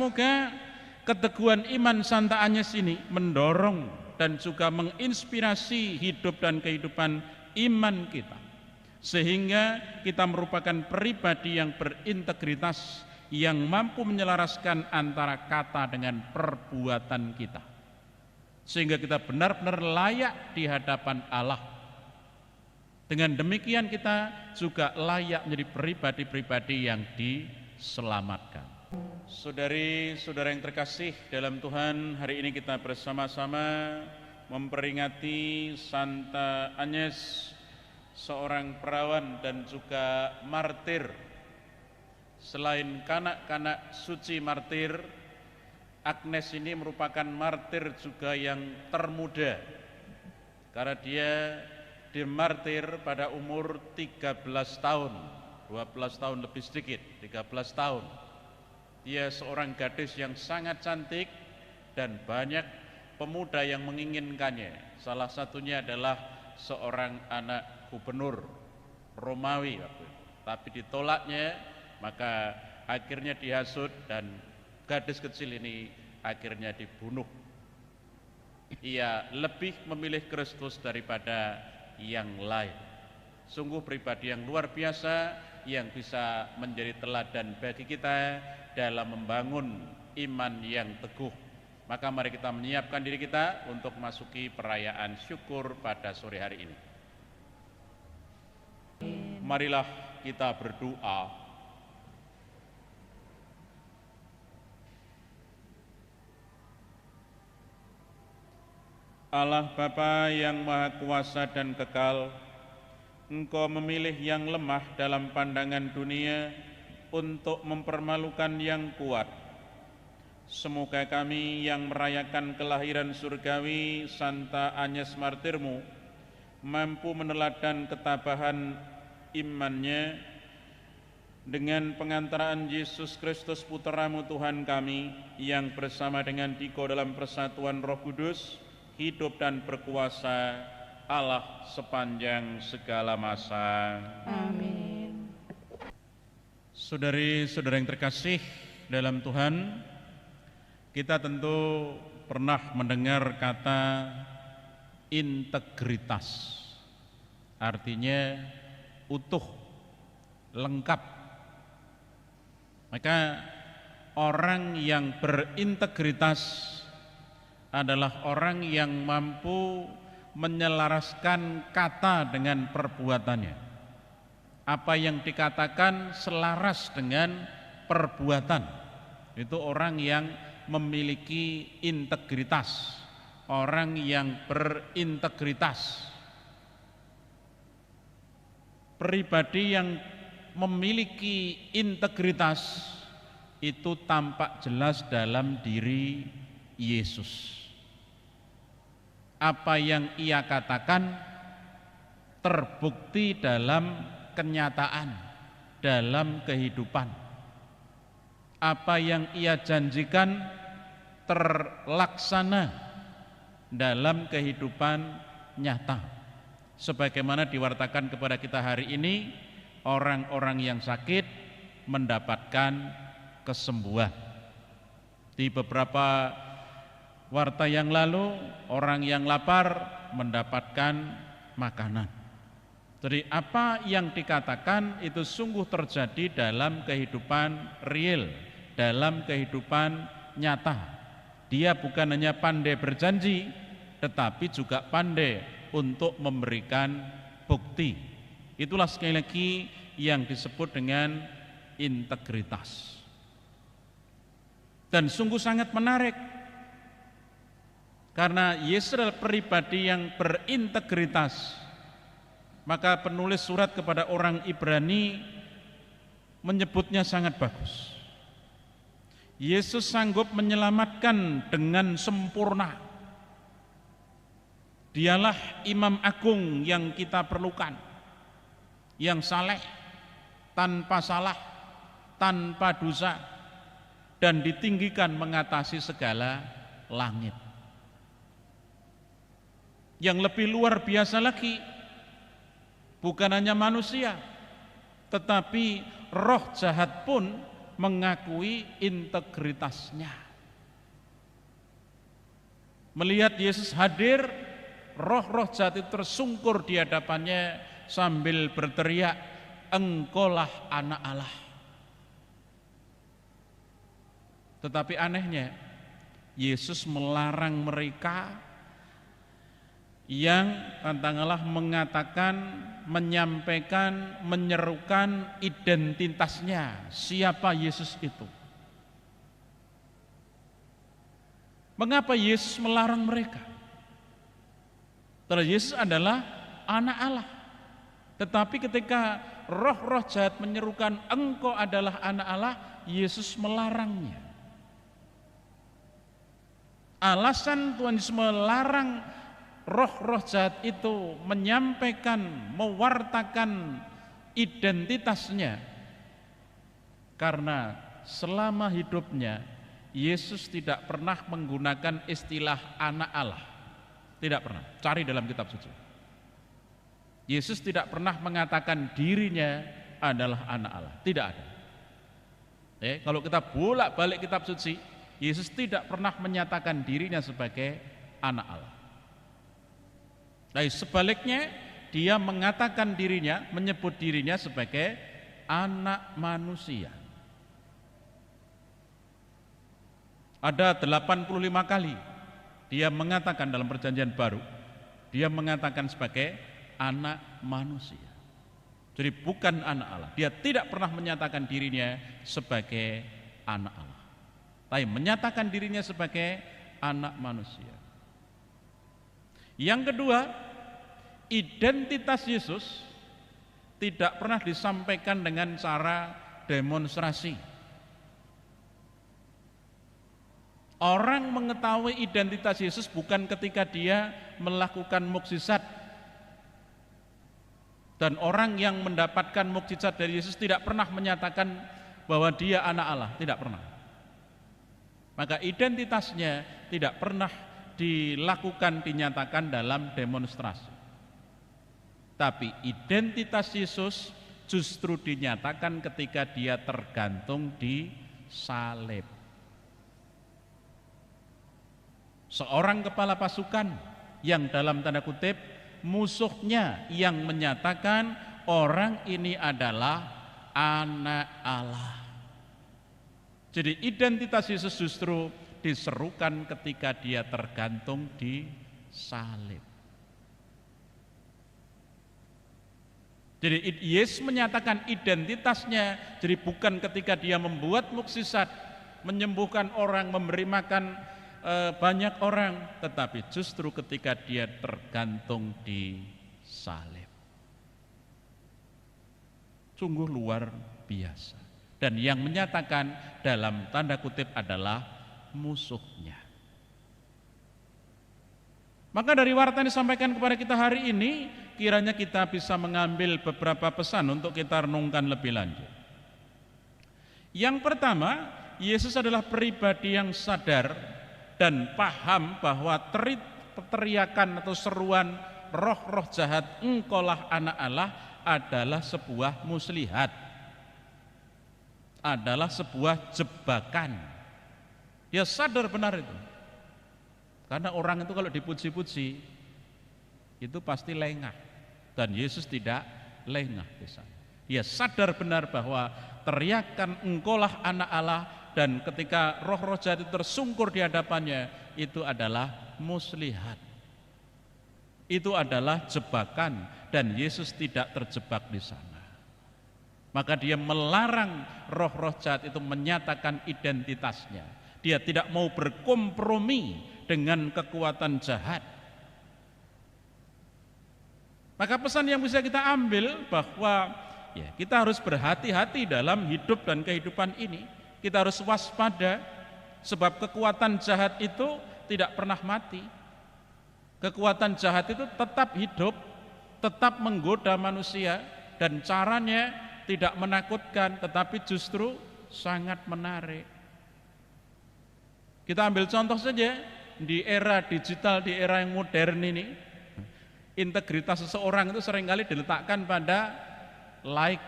semoga keteguhan iman Santa Agnes ini mendorong dan juga menginspirasi hidup dan kehidupan iman kita, sehingga kita merupakan pribadi yang berintegritas, yang mampu menyelaraskan antara kata dengan perbuatan kita, sehingga kita benar-benar layak di hadapan Allah. Dengan demikian kita juga layak menjadi pribadi-pribadi yang diselamatkan. Saudari-saudara yang terkasih dalam Tuhan, hari ini kita bersama-sama memperingati Santa Agnes, seorang perawan dan juga martir. Selain kanak-kanak suci martir, Agnes ini merupakan martir juga yang termuda, karena dia dimartir pada umur 13 tahun, 12 tahun lebih sedikit, 13 tahun. Dia seorang gadis yang sangat cantik dan banyak pemuda yang menginginkannya. Salah satunya adalah seorang anak gubernur Romawi waktu itu. Tapi ditolaknya, maka akhirnya dihasut dan gadis kecil ini akhirnya dibunuh. Ia lebih memilih Kristus daripada yang lain. Sungguh pribadi yang luar biasa yang bisa menjadi teladan bagi kita dalam membangun iman yang teguh. Maka mari kita menyiapkan diri kita untuk masuki perayaan syukur pada sore hari ini. Marilah kita berdoa. Allah Bapa yang Maha Kuasa dan Kekal, Engkau memilih yang lemah dalam pandangan dunia untuk mempermalukan yang kuat. Semoga kami yang merayakan kelahiran surgawi Santa Agnes Martirmu mampu meneladan ketabahan imannya dengan pengantaraan Yesus Kristus Putramu Tuhan kami, yang bersama dengan Diko dalam persatuan Roh Kudus hidup dan berkuasa Allah sepanjang segala masa. Amin. Saudari-saudara yang terkasih dalam Tuhan, kita tentu pernah mendengar kata integritas. Artinya utuh, lengkap. Maka orang yang berintegritas adalah orang yang mampu menyelaraskan kata dengan perbuatannya. Apa yang dikatakan selaras dengan perbuatan. Itu orang yang memiliki integritas, orang yang berintegritas. Pribadi yang memiliki integritas itu tampak jelas dalam diri Yesus. Apa yang ia katakan terbukti dalam kenyataan, dalam kehidupan. Apa yang ia janjikan terlaksana dalam kehidupan nyata. Sebagaimana diwartakan kepada kita hari ini, orang-orang yang sakit mendapatkan kesembuhan. Di beberapa warta yang lalu, orang yang lapar mendapatkan makanan. Jadi apa yang dikatakan itu sungguh terjadi dalam kehidupan real, dalam kehidupan nyata. Dia bukan hanya pandai berjanji, tetapi juga pandai untuk memberikan bukti. Itulah sekali lagi yang disebut dengan integritas. Dan sungguh sangat menarik, karena Yesus adalah pribadi yang berintegritas. Maka penulis surat kepada orang Ibrani menyebutnya sangat bagus. Yesus sanggup menyelamatkan dengan sempurna. Dialah imam agung yang kita perlukan, yang saleh, tanpa salah, tanpa dosa, dan ditinggikan mengatasi segala langit. Yang lebih luar biasa lagi, bukan hanya manusia, tetapi roh jahat pun mengakui integritasnya. Melihat Yesus hadir, roh-roh jahat itu tersungkur di hadapannya sambil berteriak, "Engkaulah Anak Allah." Tetapi anehnya, Yesus melarang mereka yang katakanlah mengatakan, menyampaikan, menyerukan identitasnya, siapa Yesus itu. Mengapa Yesus melarang mereka? Karena Yesus adalah Anak Allah. Tetapi ketika roh-roh jahat menyerukan engkau adalah Anak Allah, Yesus melarangnya. Alasan Tuhan Yesus melarang roh-roh jahat itu menyampaikan, mewartakan identitasnya, karena selama hidupnya Yesus tidak pernah menggunakan istilah Anak Allah. Tidak pernah. Cari dalam kitab suci. Yesus tidak pernah mengatakan dirinya adalah Anak Allah. Tidak ada. Kalau kita bolak-balik kitab suci, Yesus tidak pernah menyatakan dirinya sebagai Anak Allah. Nah, sebaliknya dia mengatakan dirinya, menyebut dirinya sebagai Anak Manusia. Ada 85 kali dia mengatakan dalam Perjanjian Baru, dia mengatakan sebagai Anak Manusia. Jadi bukan Anak Allah. Dia tidak pernah menyatakan dirinya sebagai Anak Allah, tapi menyatakan dirinya sebagai Anak Manusia. Yang kedua, identitas Yesus tidak pernah disampaikan dengan cara demonstrasi. Orang mengetahui identitas Yesus bukan ketika dia melakukan mukjizat. Dan orang yang mendapatkan mukjizat dari Yesus tidak pernah menyatakan bahwa dia Anak Allah, tidak pernah. Maka identitasnya tidak pernah dilakukan, dinyatakan dalam demonstrasi. Tapi identitas Yesus justru dinyatakan ketika dia tergantung di salib. Seorang kepala pasukan yang dalam tanda kutip musuhnya yang menyatakan orang ini adalah Anak Allah. Jadi identitas Yesus justru diserukan ketika dia tergantung di salib. Jadi Yesus menyatakan identitasnya, jadi bukan ketika dia membuat mukjizat, menyembuhkan orang, memberi makan banyak orang, tetapi justru ketika dia tergantung di salib. Sungguh luar biasa. Dan yang menyatakan dalam tanda kutip adalah musuhnya. Maka dari warta yang disampaikan kepada kita hari ini, kiranya kita bisa mengambil beberapa pesan untuk kita renungkan lebih lanjut. Yang pertama, Yesus adalah pribadi yang sadar dan paham bahwa teriakan atau seruan roh-roh jahat, engkaulah Anak Allah, adalah sebuah muslihat, adalah sebuah jebakan. Dia sadar benar itu. Karena orang itu kalau dipuji-puji itu pasti lengah, dan Yesus tidak lengah di sana. Dia sadar benar bahwa teriakan engkaulah Anak Allah, dan ketika roh-roh jahat itu tersungkur di hadapannya, itu adalah muslihat. Itu adalah jebakan, dan Yesus tidak terjebak di sana. Maka dia melarang roh-roh jahat itu menyatakan identitasnya. Dia tidak mau berkompromi dengan kekuatan jahat. Maka pesan yang bisa kita ambil bahwa kita harus berhati-hati dalam hidup dan kehidupan ini. Kita harus waspada, sebab kekuatan jahat itu tidak pernah mati. Kekuatan jahat itu tetap hidup, tetap menggoda manusia, dan caranya tidak menakutkan, tetapi justru sangat menarik. Kita ambil contoh saja, di era digital, di era yang modern ini, integritas seseorang itu seringkali diletakkan pada like,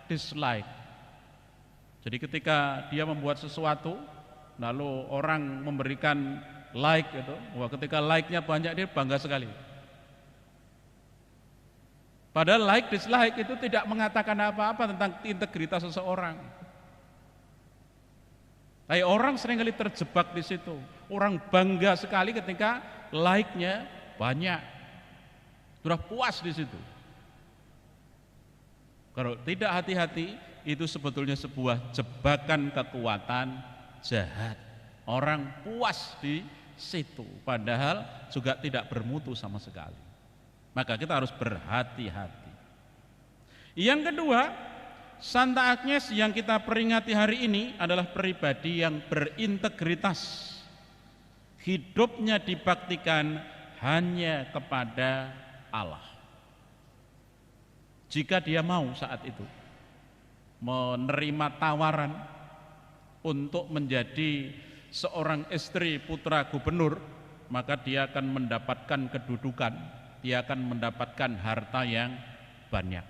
dislike. Jadi ketika dia membuat sesuatu, lalu orang memberikan like itu, wah ketika like-nya banyak dia bangga sekali. Padahal like dislike itu tidak mengatakan apa-apa tentang integritas seseorang. Tapi orang seringkali terjebak di situ. Orang bangga sekali ketika like-nya banyak. Sudah puas di situ. Kalau tidak hati-hati, itu sebetulnya sebuah jebakan kekuatan jahat. Orang puas di situ, padahal juga tidak bermutu sama sekali. Maka kita harus berhati-hati. Yang kedua, Santa Agnes yang kita peringati hari ini adalah pribadi yang berintegritas. Hidupnya dibaktikan hanya kepada Allah. Jika dia mau saat itu menerima tawaran untuk menjadi seorang istri putra gubernur, maka dia akan mendapatkan kedudukan, dia akan mendapatkan harta yang banyak.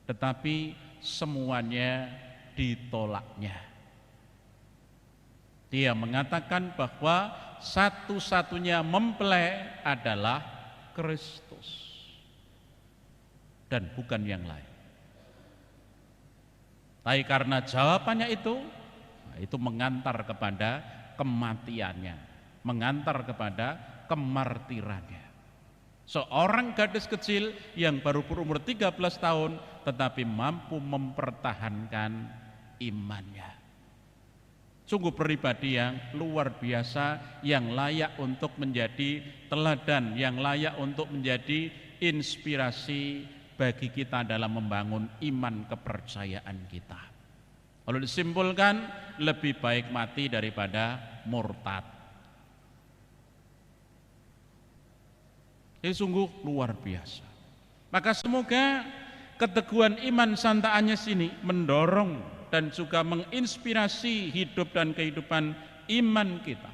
Tetapi semuanya ditolaknya. Dia mengatakan bahwa satu-satunya mempelai adalah Kristus dan bukan yang lain. Tapi karena jawabannya itu mengantar kepada kematiannya, mengantar kepada kemartirannya. Seorang gadis kecil yang baru berumur 13 tahun tetapi mampu mempertahankan imannya. Sungguh pribadi yang luar biasa, yang layak untuk menjadi teladan, yang layak untuk menjadi inspirasi bagi kita dalam membangun iman kepercayaan kita. Kalau disimpulkan, lebih baik mati daripada murtad. Ini sungguh luar biasa. Maka semoga keteguhan iman Santa Agnes ini mendorong dan juga menginspirasi hidup dan kehidupan iman kita,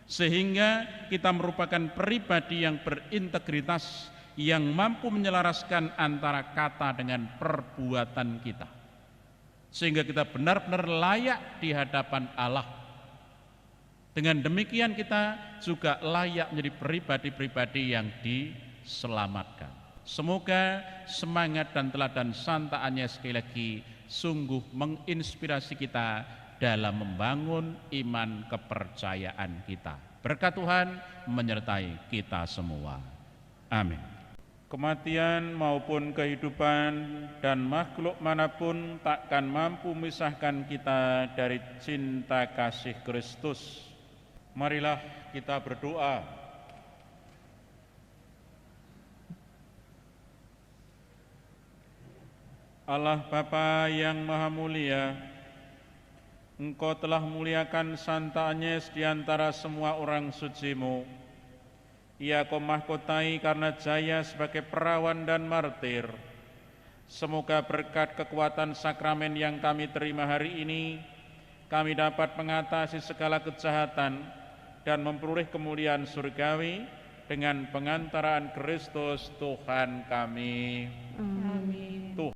sehingga kita merupakan pribadi yang berintegritas, yang mampu menyelaraskan antara kata dengan perbuatan kita, sehingga kita benar-benar layak di hadapan Allah. Dengan demikian kita juga layak menjadi pribadi-pribadi yang diselamatkan. Semoga semangat dan teladan Santa Agnes sekali lagi sungguh menginspirasi kita dalam membangun iman kepercayaan kita. Berkat Tuhan menyertai kita semua. Amin. Kematian maupun kehidupan dan makhluk manapun takkan mampu memisahkan kita dari cinta kasih Kristus. Marilah kita berdoa. Allah Bapa yang Maha Mulia, Engkau telah muliakan Santa Agnes di antara semua orang suci-Mu. Ia Kau mahkotai karena jaya sebagai perawan dan martir. Semoga berkat kekuatan sakramen yang kami terima hari ini, kami dapat mengatasi segala kejahatan dan memperoleh kemuliaan surgawi dengan pengantaraan Kristus Tuhan kami.